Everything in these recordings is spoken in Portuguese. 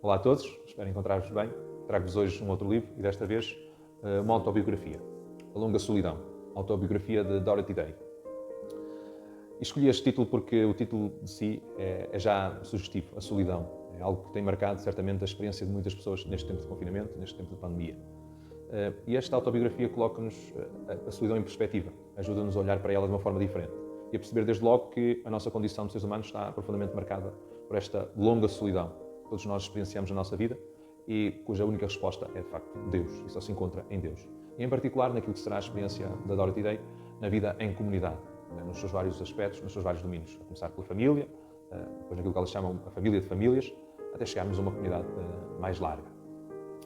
Olá a todos, espero encontrar-vos bem. Trago-vos hoje um outro livro e desta vez uma autobiografia, A Longa Solidão, autobiografia de Dorothy Day. E escolhi este título porque o título de si é já sugestivo, a solidão. É algo que tem marcado certamente a experiência de muitas pessoas neste tempo de confinamento, neste tempo de pandemia. E esta autobiografia coloca-nos a solidão em perspectiva, ajuda-nos a olhar para ela de uma forma diferente e a perceber desde logo que a nossa condição de seres humanos está profundamente marcada por esta longa solidão que todos nós experienciamos na nossa vida e cuja única resposta é, de facto, Deus, e só se encontra em Deus. E, em particular, naquilo que será a experiência da Dorothy Day, na vida em comunidade, nos seus vários aspectos, nos seus vários domínios, a começar pela família, depois naquilo que elas chamam a família de famílias, até chegarmos a uma comunidade mais larga.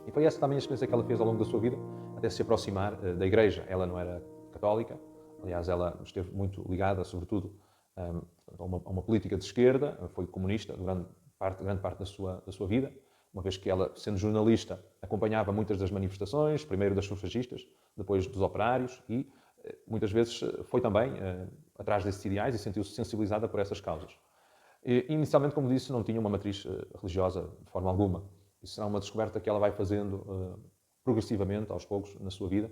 E foi essa também a experiência que ela fez ao longo da sua vida, até se aproximar da Igreja. Ela não era católica, aliás, ela esteve muito ligada, sobretudo, a uma política de esquerda, foi comunista grande parte da sua vida, uma vez que ela, sendo jornalista, acompanhava muitas das manifestações, primeiro das sufragistas, depois dos operários, e muitas vezes foi também atrás desses ideais e sentiu-se sensibilizada por essas causas. E, inicialmente, como disse, não tinha uma matriz religiosa de forma alguma. Isso será uma descoberta que ela vai fazendo progressivamente, aos poucos, na sua vida,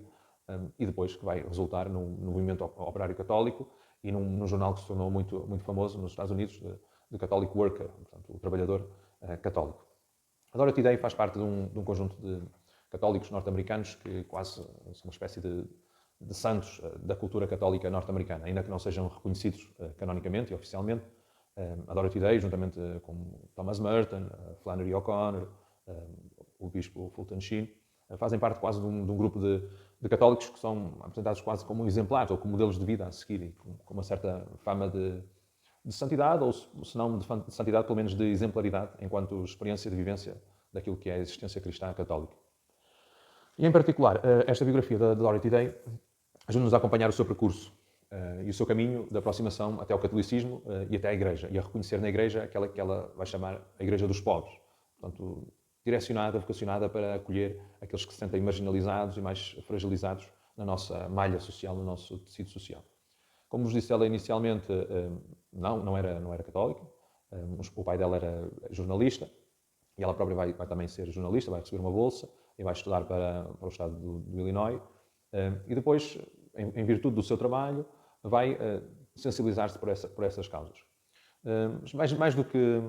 e depois que vai resultar num movimento operário católico e num jornal que se tornou muito famoso nos Estados Unidos, de Catholic Worker, portanto, o trabalhador católico. A Dorothy Day faz parte de um conjunto de católicos norte-americanos que quase são uma espécie de santos da cultura católica norte-americana, ainda que não sejam reconhecidos canonicamente e oficialmente. A Dorothy Day, juntamente com Thomas Merton, Flannery O'Connor, o bispo Fulton Sheen, fazem parte quase de um grupo de católicos que são apresentados quase como exemplares ou como modelos de vida a seguir, e com uma certa fama de santidade, ou se não de santidade, pelo menos de exemplaridade, enquanto experiência de vivência daquilo que é a existência cristã católica. E, em particular, esta biografia da Dorothy Day ajuda-nos a acompanhar o seu percurso e o seu caminho de aproximação até ao catolicismo e até à Igreja, e a reconhecer na Igreja aquela que ela vai chamar a Igreja dos Pobres. Portanto, direcionada, vocacionada para acolher aqueles que se sentem marginalizados e mais fragilizados na nossa malha social, no nosso tecido social. Como vos disse ela inicialmente, não era católica, o pai dela era jornalista, e ela própria vai também ser jornalista, vai receber uma bolsa e vai estudar para o estado do Illinois, e depois, em virtude do seu trabalho, vai sensibilizar-se por essas causas. Mas mais do que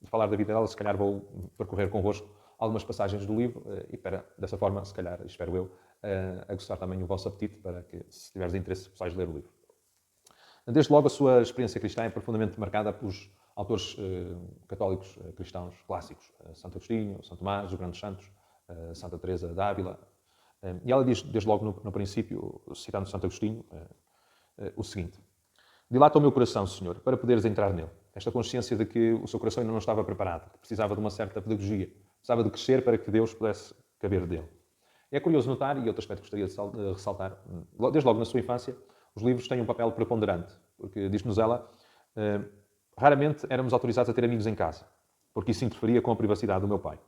falar da vida dela, se calhar vou percorrer convosco algumas passagens do livro e dessa forma, se calhar, espero eu, aguçar também o vosso apetite para que, se tiveres interesse, possais ler o livro. Desde logo, a sua experiência cristã é profundamente marcada pelos autores católicos cristãos clássicos, Santo Agostinho, São Tomás, os grandes santos, Santa Teresa d'Ávila. E ela diz, desde logo no princípio, citando Santo Agostinho, o seguinte: dilata o meu coração, Senhor, para poderes entrar nele. Esta consciência de que o seu coração ainda não estava preparado, que precisava de uma certa pedagogia, precisava de crescer para que Deus pudesse caber dele. É curioso notar, e outro aspecto que gostaria de ressaltar, desde logo na sua infância, os livros têm um papel preponderante, porque, diz-nos ela, raramente éramos autorizados a ter amigos em casa, porque isso interferia com a privacidade do meu pai.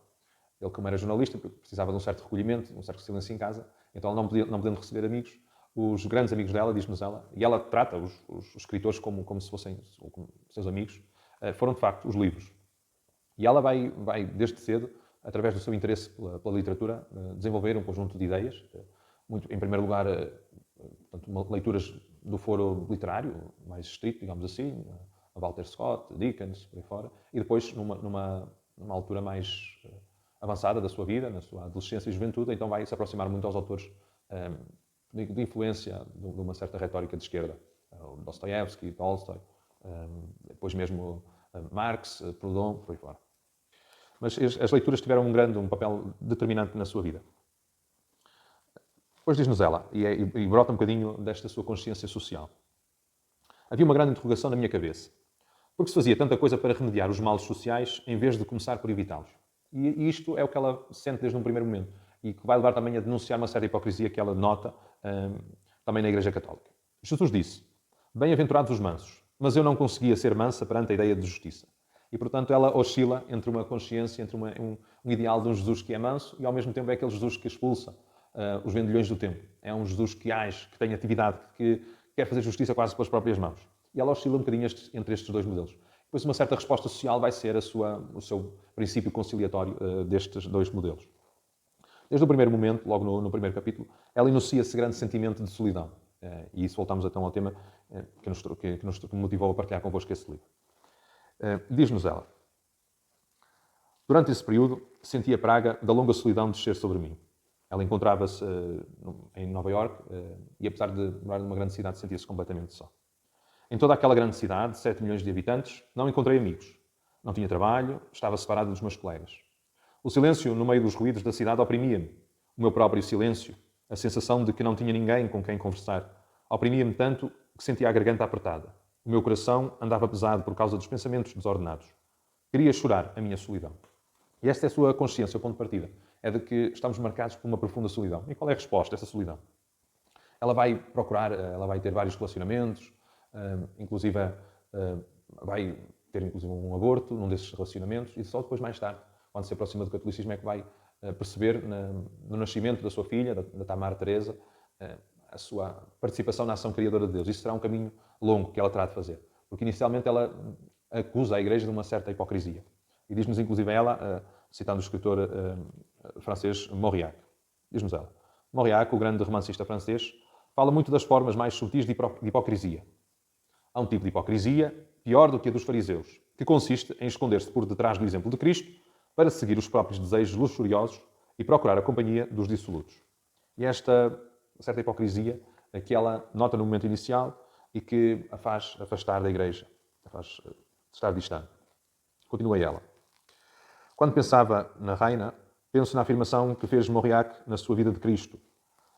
Ele, como era jornalista, precisava de um certo recolhimento, de um certo silêncio em casa, então não podendo receber amigos, os grandes amigos dela, diz-nos ela, e ela trata os escritores como se fossem como seus amigos, foram de facto os livros. E ela vai desde cedo, através do seu interesse pela literatura, desenvolver um conjunto de ideias, em primeiro lugar, portanto, leituras do foro literário, mais estrito, digamos assim, a Walter Scott, Dickens, por aí fora, e depois, numa altura mais avançada da sua vida, na sua adolescência e juventude, então vai se aproximar muito aos autores de influência de uma certa retórica de esquerda, Dostoiévski, Tolstói, depois mesmo Marx, Proudhon, por aí fora. Mas as leituras tiveram um papel determinante na sua vida. Depois diz-nos ela, e brota um bocadinho desta sua consciência social. Havia uma grande interrogação na minha cabeça. Por que se fazia tanta coisa para remediar os males sociais em vez de começar por evitá-los? E isto é o que ela sente desde um primeiro momento e que vai levar também a denunciar uma certa hipocrisia que ela nota também na Igreja Católica. Jesus disse: bem-aventurados os mansos, mas eu não conseguia ser mansa perante a ideia de justiça. E, portanto, ela oscila entre uma consciência, entre um ideal de um Jesus que é manso e, ao mesmo tempo, é aquele Jesus que expulsa os vendilhões do tempo. É um Jesus que age, que tem atividade, que quer fazer justiça quase pelas próprias mãos. E ela oscila um bocadinho entre estes dois modelos. Depois uma certa resposta social vai ser o seu princípio conciliatório destes dois modelos. Desde o primeiro momento, logo no primeiro capítulo, ela enuncia esse grande sentimento de solidão. E isso voltamos então ao tema que nos motivou a partilhar convosco esse livro. Diz-nos ela: durante esse período, senti a praga da longa solidão descer sobre mim. Ela encontrava-se em Nova Iorque e, apesar de morar numa grande cidade, sentia-se completamente só. Em toda aquela grande cidade, de 7 milhões de habitantes, não encontrei amigos. Não tinha trabalho, estava separado dos meus colegas. O silêncio no meio dos ruídos da cidade oprimia-me. O meu próprio silêncio, a sensação de que não tinha ninguém com quem conversar, oprimia-me tanto que sentia a garganta apertada. O meu coração andava pesado por causa dos pensamentos desordenados. Queria chorar a minha solidão. E esta é a sua consciência, o ponto de partida. É de que estamos marcados por uma profunda solidão. E qual é a resposta a essa solidão? Ela vai procurar, ela vai ter vários relacionamentos, vai ter inclusive um aborto num desses relacionamentos, e só depois, mais tarde, quando se aproxima do catolicismo, é que vai perceber no nascimento da sua filha, da Tamar Teresa, a sua participação na ação criadora de Deus. Isso será um caminho longo que ela terá de fazer. Porque inicialmente ela acusa a Igreja de uma certa hipocrisia. E diz-nos inclusive ela, citando o escritor francês Mauriac, diz-nos ela: Mauriac, o grande romancista francês, fala muito das formas mais subtis de hipocrisia. Há um tipo de hipocrisia pior do que a dos fariseus, que consiste em esconder-se por detrás do exemplo de Cristo para seguir os próprios desejos luxuriosos e procurar a companhia dos dissolutos. E esta certa hipocrisia que ela nota no momento inicial e que a faz afastar da Igreja, a faz estar distante. Continua ela: quando pensava na Reina, penso na afirmação que fez Mauriac na sua vida de Cristo,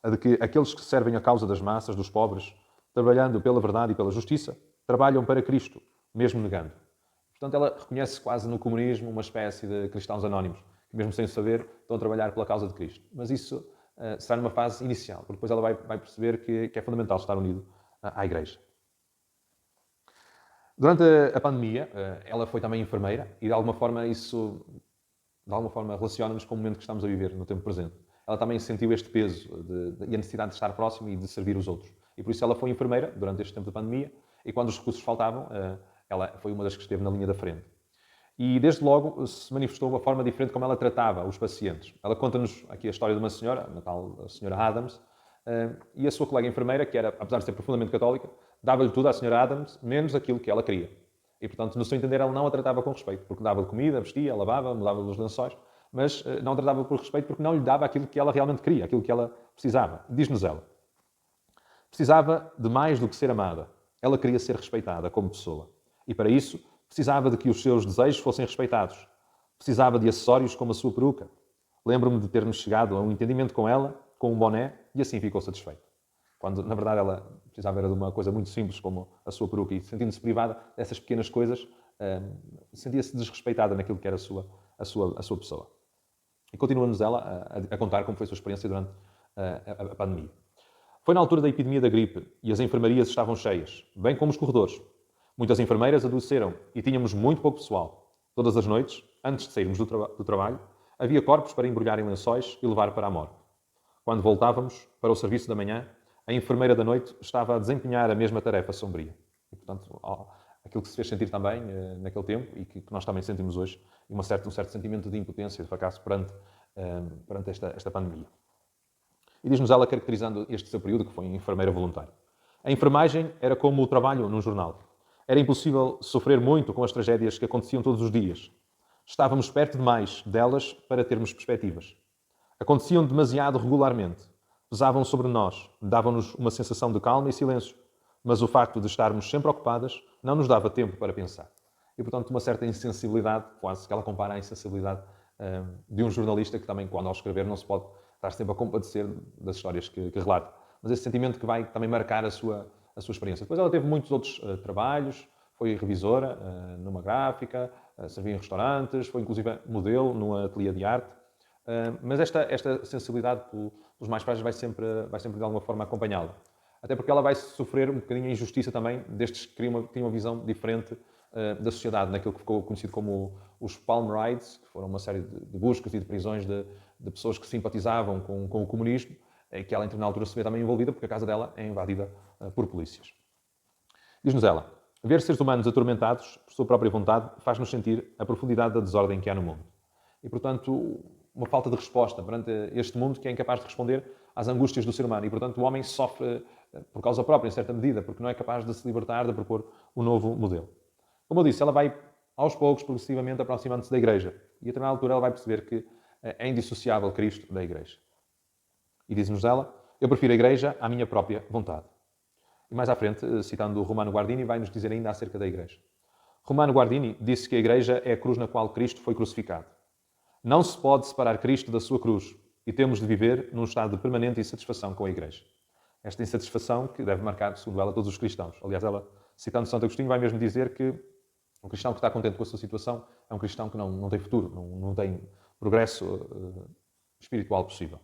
a de que aqueles que servem a causa das massas, dos pobres, trabalhando pela verdade e pela justiça, trabalham para Cristo, mesmo negando. Portanto, ela reconhece quase no comunismo uma espécie de cristãos anónimos, que mesmo sem saber, estão a trabalhar pela causa de Cristo. Mas isso será numa fase inicial, porque depois ela vai perceber que é fundamental estar unido à Igreja. Durante a pandemia, ela foi também enfermeira e, de alguma forma, isso relaciona-nos com o momento que estamos a viver, no tempo presente. Ela também sentiu este peso e a necessidade de estar próximo e de servir os outros. E por isso ela foi enfermeira durante este tempo de pandemia e, quando os recursos faltavam, ela foi uma das que esteve na linha da frente. E, desde logo, se manifestou uma forma diferente como ela tratava os pacientes. Ela conta-nos aqui a história de uma senhora, a tal senhora Adams, e a sua colega enfermeira, que era, apesar de ser profundamente católica, dava-lhe tudo à senhora Adams, menos aquilo que ela queria. E, portanto, no seu entender, ela não a tratava com respeito, porque dava-lhe comida, vestia, lavava, mudava-lhe os lençóis, mas não a tratava por respeito porque não lhe dava aquilo que ela realmente queria, aquilo que ela precisava. Diz-nos ela: precisava de mais do que ser amada. Ela queria ser respeitada como pessoa. E, para isso, precisava de que os seus desejos fossem respeitados. Precisava de acessórios como a sua peruca. Lembro-me de termos chegado a um entendimento com ela, com um boné, e assim ficou satisfeito. Quando, na verdade, ela precisava era de uma coisa muito simples, como a sua peruca, e sentindo-se privada dessas pequenas coisas, sentia-se desrespeitada naquilo que era a sua pessoa. E continua-nos ela a contar como foi a sua experiência durante a pandemia. Foi na altura da epidemia da gripe e as enfermarias estavam cheias, bem como os corredores. Muitas enfermeiras adoeceram e tínhamos muito pouco pessoal. Todas as noites, antes de sairmos do trabalho, havia corpos para embrulhar em lençóis e levar para a morgue. Quando voltávamos para o serviço da manhã, a enfermeira da noite estava a desempenhar a mesma tarefa sombria. E, portanto, aquilo que se fez sentir também naquele tempo e que nós também sentimos hoje, um certo sentimento de impotência, de fracasso perante esta pandemia. E diz-nos ela, caracterizando este seu período, que foi enfermeira voluntária: a enfermagem era como o trabalho num jornal. Era impossível sofrer muito com as tragédias que aconteciam todos os dias. Estávamos perto demais delas para termos perspectivas. Aconteciam demasiado regularmente. Pesavam sobre nós, davam-nos uma sensação de calma e silêncio. Mas o facto de estarmos sempre ocupadas não nos dava tempo para pensar. E, portanto, uma certa insensibilidade, quase que ela compara à insensibilidade de um jornalista que também, quando ao escrever, não se pode estar sempre a compadecer das histórias que relata. Mas esse sentimento que vai também marcar a sua experiência. Depois ela teve muitos outros trabalhos, foi revisora numa gráfica, serviu em restaurantes, foi inclusive modelo num ateliê de arte. Mas esta sensibilidade pelos mais frágeis vai sempre de alguma forma acompanhá-la. Até porque ela vai sofrer um bocadinho a injustiça também destes que tinham uma visão diferente da sociedade, naquilo que ficou conhecido como os Palm Rides, que foram uma série de buscas e de prisões de pessoas que simpatizavam com o comunismo, que ela, na altura, se vê também envolvida, porque a casa dela é invadida por polícias. Diz-nos ela: Ver seres humanos atormentados por sua própria vontade faz-nos sentir a profundidade da desordem que há no mundo. E, portanto, uma falta de resposta perante este mundo que é incapaz de responder às angústias do ser humano. E, portanto, o homem sofre por causa própria, em certa medida, porque não é capaz de se libertar, de propor um novo modelo. Como eu disse, ela vai, aos poucos, progressivamente, aproximando-se da Igreja. E, a determinada altura, ela vai perceber que é indissociável Cristo da Igreja. E diz-nos ela, eu prefiro a Igreja à minha própria vontade. E mais à frente, citando o Romano Guardini, vai-nos dizer ainda acerca da Igreja. Romano Guardini disse que a Igreja é a cruz na qual Cristo foi crucificado. Não se pode separar Cristo da sua cruz e temos de viver num estado de permanente insatisfação com a Igreja. Esta insatisfação que deve marcar, segundo ela, todos os cristãos. Aliás, ela, citando Santo Agostinho, vai mesmo dizer que um cristão que está contente com a sua situação é um cristão que não tem futuro, não tem progresso espiritual possível.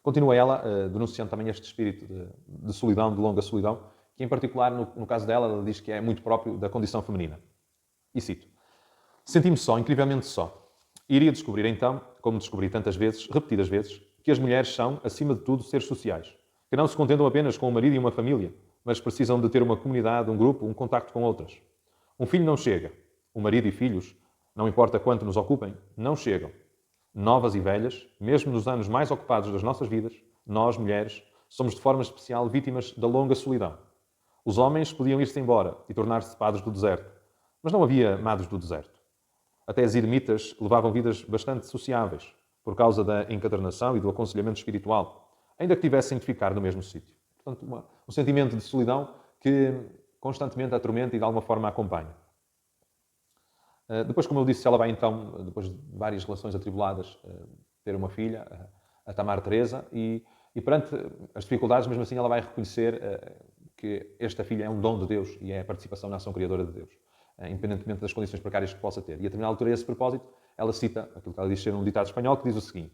Continua ela, denunciando também este espírito de solidão, de longa solidão, que em particular, no caso dela, ela diz que é muito próprio da condição feminina. E cito, senti-me só, incrivelmente só. E iria descobrir então, como descobri tantas vezes, repetidas vezes, que as mulheres são, acima de tudo, seres sociais, que não se contentam apenas com um marido e uma família, mas precisam de ter uma comunidade, um grupo, um contacto com outras. Um filho não chega. O marido e filhos, não importa quanto nos ocupem, não chegam. Novas e velhas, mesmo nos anos mais ocupados das nossas vidas, nós, mulheres, somos de forma especial vítimas da longa solidão. Os homens podiam ir-se embora e tornar-se padres do deserto, mas não havia madres do deserto. Até as ermitas levavam vidas bastante sociáveis, por causa da encadernação e do aconselhamento espiritual, ainda que tivessem de ficar no mesmo sítio. Portanto, um sentimento de solidão que constantemente a atormenta e de alguma forma a acompanha. Depois, como eu disse, ela vai então, depois de várias relações atribuladas, ter uma filha, a Tamar Teresa, e perante as dificuldades, mesmo assim, ela vai reconhecer que esta filha é um dom de Deus e é a participação na ação criadora de Deus, independentemente das condições precárias que possa ter. E a determinada altura, a esse propósito, ela cita aquilo que ela diz ser um ditado espanhol, que diz o seguinte,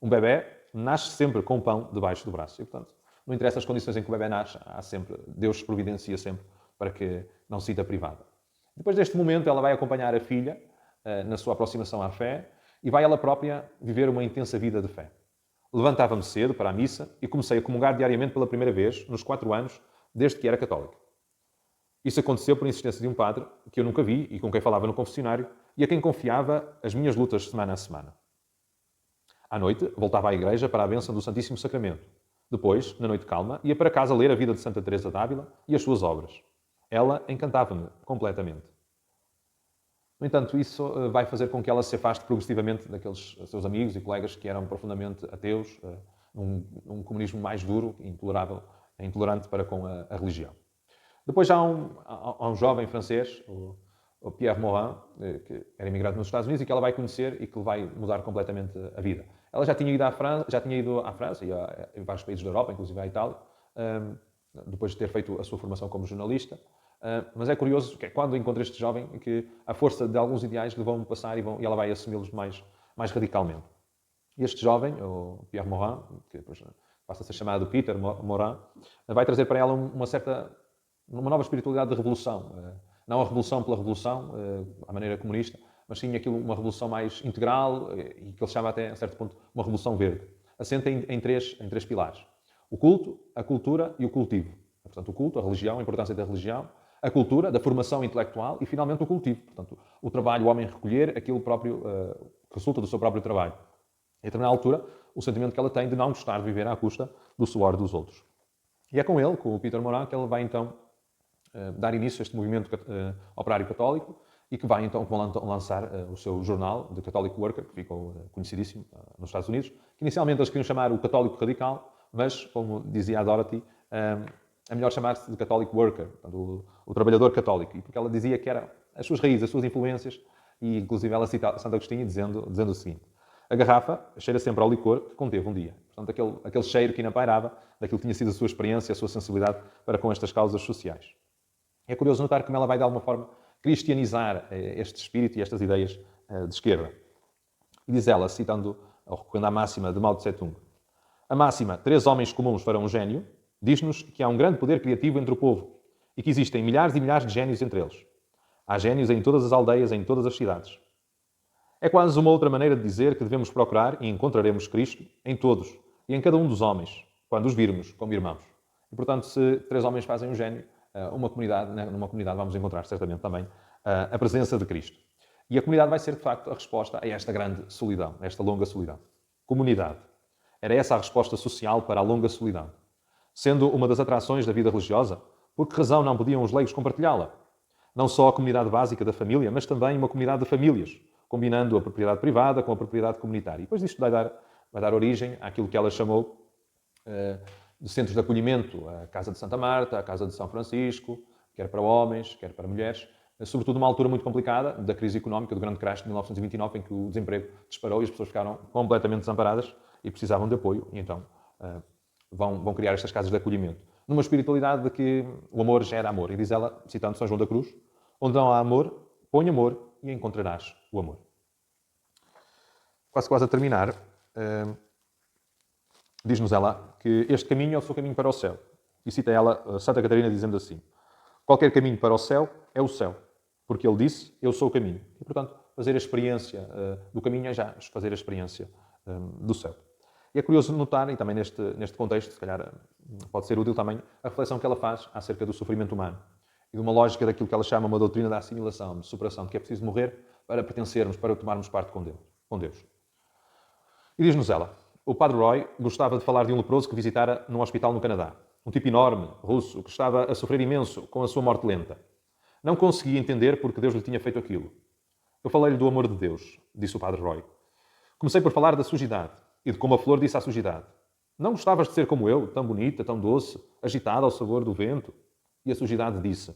um bebê nasce sempre com pão debaixo do braço. E, portanto, não interessa as condições em que o bebê nasce, há sempre, Deus providencia sempre para que não se sinta privada. Depois deste momento, ela vai acompanhar a filha na sua aproximação à fé e vai ela própria viver uma intensa vida de fé. Levantava-me cedo para a missa e comecei a comungar diariamente pela primeira vez, nos 4 anos, desde que era católica. Isso aconteceu por insistência de um padre que eu nunca vi e com quem falava no confessionário e a quem confiava as minhas lutas semana a semana. À noite, voltava à igreja para a bênção do Santíssimo Sacramento. Depois, na noite calma, ia para casa ler a vida de Santa Teresa d'Ávila e as suas obras. Ela encantava-me completamente. No entanto, isso vai fazer com que ela se afaste progressivamente daqueles seus amigos e colegas que eram profundamente ateus, num comunismo mais duro, intolerante para com a religião. Depois há um jovem francês, o Pierre Morin, que era imigrante nos Estados Unidos e que ela vai conhecer e que vai mudar completamente a vida. Ela já tinha ido à França e a vários países da Europa, inclusive à Itália, depois de ter feito a sua formação como jornalista. Mas é curioso que quando encontro este jovem que a força de alguns ideais lhe vão passar e ela vai assumi-los mais radicalmente. E este jovem, o Pierre Morin, que depois passa a ser chamado Peter Morin, vai trazer para ela uma nova espiritualidade de revolução. Não a revolução pela revolução, à maneira comunista, mas sim uma revolução mais integral e que ele chama até, a certo ponto, uma revolução verde. Assenta em três pilares. O culto, a cultura e o cultivo. Portanto, o culto, a religião, a importância da religião, a cultura, da formação intelectual e, finalmente, o cultivo. Portanto, o trabalho, o homem recolher aquilo próprio que resulta do seu próprio trabalho. E, a determinada altura, o sentimento que ela tem de não gostar de viver à custa do suor dos outros. E é com ele, com o Peter Morin, que ele vai, então, dar início a este movimento operário católico e que vai, então, lançar o seu jornal, The Catholic Worker, que ficou conhecidíssimo nos Estados Unidos, que inicialmente eles queriam chamar o Católico Radical, mas, como dizia a Dorothy, é melhor chamar-se de Catholic Worker, portanto, o trabalhador católico, e porque ela dizia que eram as suas raízes, as suas influências, e inclusive ela cita Santo Agostinho dizendo o seguinte, a garrafa cheira sempre ao licor que conteve um dia. Portanto, aquele cheiro que ainda pairava daquilo que tinha sido a sua experiência, a sua sensibilidade para com estas causas sociais. É curioso notar como ela vai, de alguma forma, cristianizar este espírito e estas ideias de esquerda. E diz ela, citando, ou recorrendo à máxima de Mao Tse-tung, a máxima, 3 homens comuns farão um gênio, diz-nos que há um grande poder criativo entre o povo e que existem milhares e milhares de gênios entre eles. Há gênios em todas as aldeias, em todas as cidades. É quase uma outra maneira de dizer que devemos procurar e encontraremos Cristo em todos e em cada um dos homens, quando os virmos como irmãos. E, portanto, se 3 homens fazem um gênio, numa comunidade vamos encontrar certamente também a presença de Cristo. E a comunidade vai ser, de facto, a resposta a esta grande solidão, a esta longa solidão. Comunidade. Era essa a resposta social para a longa solidão. Sendo uma das atrações da vida religiosa, por que razão não podiam os leigos compartilhá-la? Não só a comunidade básica da família, mas também uma comunidade de famílias, combinando a propriedade privada com a propriedade comunitária. E depois isto vai dar origem àquilo que ela chamou de centros de acolhimento, a Casa de Santa Marta, a Casa de São Francisco, quer para homens, quer para mulheres, sobretudo numa altura muito complicada da crise económica, do grande crash de 1929, em que o desemprego disparou e as pessoas ficaram completamente desamparadas e precisavam de apoio, e então vão criar estas casas de acolhimento. Numa espiritualidade de que o amor gera amor. E diz ela, citando São João da Cruz, onde não há amor, põe amor e encontrarás o amor. Quase a terminar, diz-nos ela que este caminho é o seu caminho para o céu. E cita ela Santa Catarina dizendo assim: qualquer caminho para o céu é o céu, porque ele disse, eu sou o caminho. E, portanto, fazer a experiência do caminho é já fazer a experiência do céu. E é curioso notar, e também neste contexto, se calhar pode ser útil também, a reflexão que ela faz acerca do sofrimento humano e de uma lógica daquilo que ela chama uma doutrina da assimilação, de superação, de que é preciso morrer para pertencermos, para tomarmos parte com Deus. E diz-nos ela, o Padre Roy gostava de falar de um leproso que visitara num hospital no Canadá. Um tipo enorme, russo, que estava a sofrer imenso com a sua morte lenta. Não conseguia entender porque Deus lhe tinha feito aquilo. Eu falei-lhe do amor de Deus, disse o Padre Roy. Comecei por falar da sujidade e de como a flor disse à sujidade: não gostavas de ser como eu, tão bonita, tão doce, agitada ao sabor do vento? E a sujidade disse: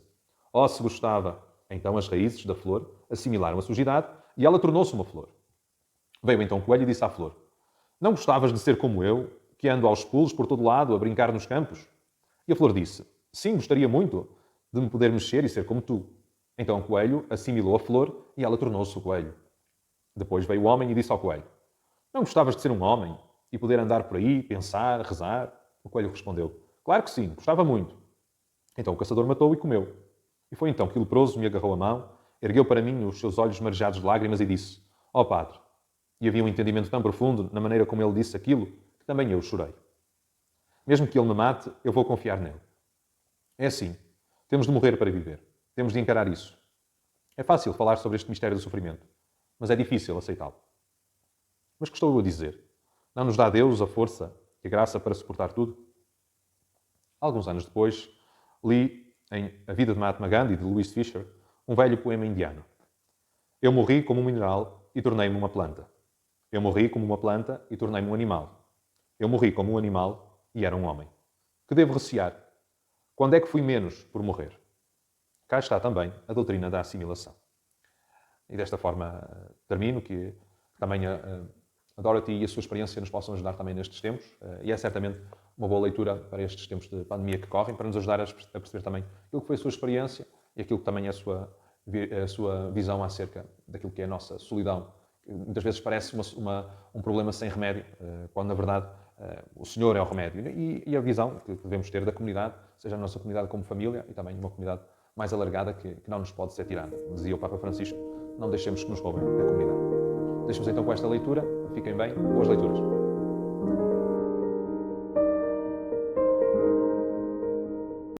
oh, se gostava. Então as raízes da flor assimilaram a sujidade e ela tornou-se uma flor. Veio então o coelho e disse à flor: não gostavas de ser como eu, que ando aos pulos por todo lado a brincar nos campos? E a flor disse: sim, gostaria muito de me poder mexer e ser como tu. Então o coelho assimilou a flor e ela tornou-se o coelho. Depois veio o homem e disse ao coelho: não gostavas de ser um homem e poder andar por aí, pensar, rezar? O coelho respondeu: claro que sim, gostava muito. Então o caçador matou-o e comeu. E foi então que o leproso me agarrou a mão, ergueu para mim os seus olhos marejados de lágrimas e disse: ó Padre. E havia um entendimento tão profundo na maneira como ele disse aquilo, que também eu chorei. Mesmo que ele me mate, eu vou confiar nele. É assim. Temos de morrer para viver. Temos de encarar isso. É fácil falar sobre este mistério do sofrimento, mas é difícil aceitá-lo. Mas o que estou eu a dizer? Não nos dá Deus a força e a graça para suportar tudo? Alguns anos depois, li em A Vida de Mahatma Gandhi, de Louis Fisher, um velho poema indiano. Eu morri como um mineral e tornei-me uma planta. Eu morri como uma planta e tornei-me um animal. Eu morri como um animal e era um homem. Que devo recear? Quando é que fui menos por morrer? Cá está também a doutrina da assimilação. E desta forma termino, que também a Dorothy e a sua experiência nos possam ajudar também nestes tempos, e é certamente uma boa leitura para estes tempos de pandemia que correm, para nos ajudar a perceber também aquilo que foi a sua experiência e aquilo que também é a sua visão acerca daquilo que é a nossa solidão. Muitas vezes parece um problema sem remédio, quando na verdade o Senhor é o remédio. E a visão que devemos ter da comunidade, seja a nossa comunidade como família e também uma comunidade mais alargada que não nos pode ser tirada. Dizia o Papa Francisco, não deixemos que nos roubem a comunidade. Deixamos então com esta leitura. Fiquem bem. Boas leituras.